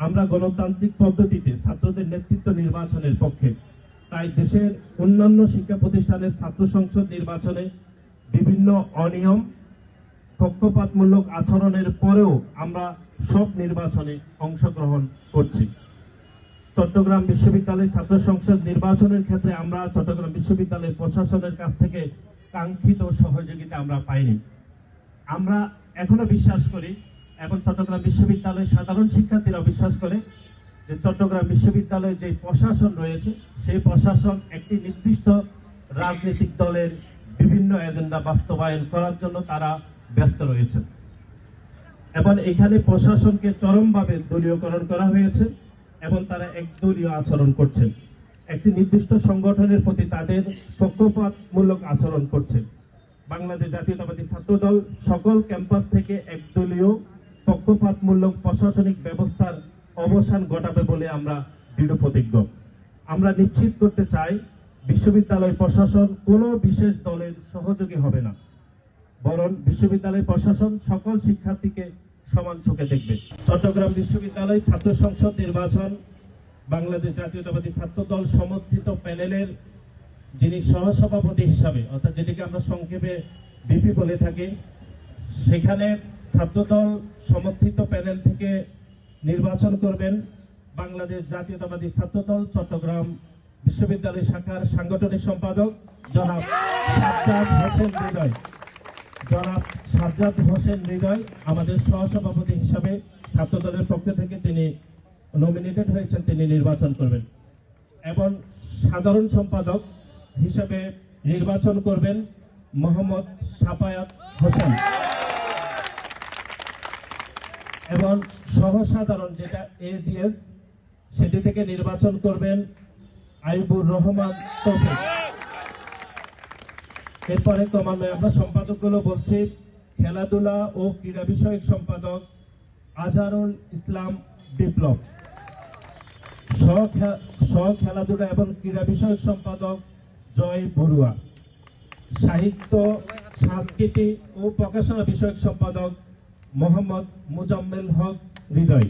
আমরা গণতান্ত্রিক পদ্ধতিতে ছাত্রদের নেতৃত্ব নির্বাচনের পক্ষে। তাই দেশের অন্যান্য শিক্ষা প্রতিষ্ঠানের ছাত্র সংসদ নির্বাচনে বিভিন্ন অনিয়ম, পক্ষপাতমূলক আচরণের পরেও আমরা সব নির্বাচনে অংশগ্রহণ করছি। চট্টগ্রাম বিশ্ববিদ্যালয় ছাত্র সংসদ নির্বাচনের ক্ষেত্রে আমরা চট্টগ্রাম বিশ্ববিদ্যালয়ের প্রশাসনের কাছ থেকে কাঙ্ক্ষিত সহযোগিতা আমরা পাইনি। আমরা এখনো বিশ্বাস করি এবং চট্টগ্রাম বিশ্ববিদ্যালয়ের সাধারণ শিক্ষার্থীরা বিশ্বাস করে যে চট্টগ্রাম বিশ্ববিদ্যালয়ে যে প্রশাসন রয়েছে সেই প্রশাসন একটি নির্দিষ্ট রাজনৈতিক দলের বিভিন্ন এজেন্ডা বাস্তবায়ন করার জন্য তারা ব্যস্ত রয়েছে এবং এখানে প্রশাসনকে চরমভাবে দলীয়করণ করা হয়েছে এবং তারা একদলীয় আচরণ করছেন। একটি নির্দিষ্ট সংগঠনের প্রতি তাদের পক্ষপাতমূলক আচরণ করছে। বাংলাদেশ জাতীয়তাবাদী ছাত্রদল সকল ক্যাম্পাস থেকে একদলীয় পক্ষপাতমূলক প্রশাসনিক ব্যবস্থার অবসান ঘটাবে বলে আমরা দৃঢ় প্রতিজ্ঞ। আমরা নিশ্চিত করতে চাই বিশ্ববিদ্যালয় প্রশাসন কোনো বিশেষ দলের সহযোগী হবে না, বরং বিশ্ববিদ্যালয় প্রশাসন সকল শিক্ষার্থীকে সমান চোখে দেখবে। চট্টগ্রাম বিশ্ববিদ্যালয় ছাত্র সংসদ নির্বাচন বাংলাদেশ জাতীয়তাবাদী ছাত্রদল সমর্থিত প্যানেলের যিনি সহসভাপতি হিসাবে, অর্থাৎ যেটিকে আমরা সংক্ষেপে বিপি বলে থাকি, সেখানে ছাত্রদল সমর্থিত প্যানেল থেকে নির্বাচন করবেন বাংলাদেশ জাতীয়তাবাদী ছাত্রদল চট্টগ্রাম বিশ্ববিদ্যালয় শাখার সাংগঠনিক সম্পাদক জনাব সাজ্জাদ হোসেন হৃদয়। জনাব সাজ্জাদ হোসেন হৃদয় আমাদের সহসভাপতি হিসাবে ছাত্রদলের পক্ষ থেকে তিনি নমিনেটেড হয়েছেন, তিনি নির্বাচন করবেন এবং সাধারণ সম্পাদক হিসেবে নির্বাচন করবেন মোহাম্মদ সাফায়াত হোসেন এবং সহসাধারণ যেটা এজিএস সেটি থেকে নির্বাচন করবেন আইবুর রহমান তৌফিক। এরপরে ক্রমান্বয়ে আমরা সম্পাদকগুলো বলছি। খেলাধুলা ও ক্রীড়া বিষয়ক সম্পাদক আজহারুল ইসলাম বিপ্লব, সহ খেলাধুলা এবং ক্রীড়া বিষয়ক সম্পাদক জয় বড়ুয়া, সাহিত্য সংস্কৃতি ও প্রকাশনা বিষয়ক সম্পাদক মোহাম্মদ মুজাম্মেল হক হৃদয়।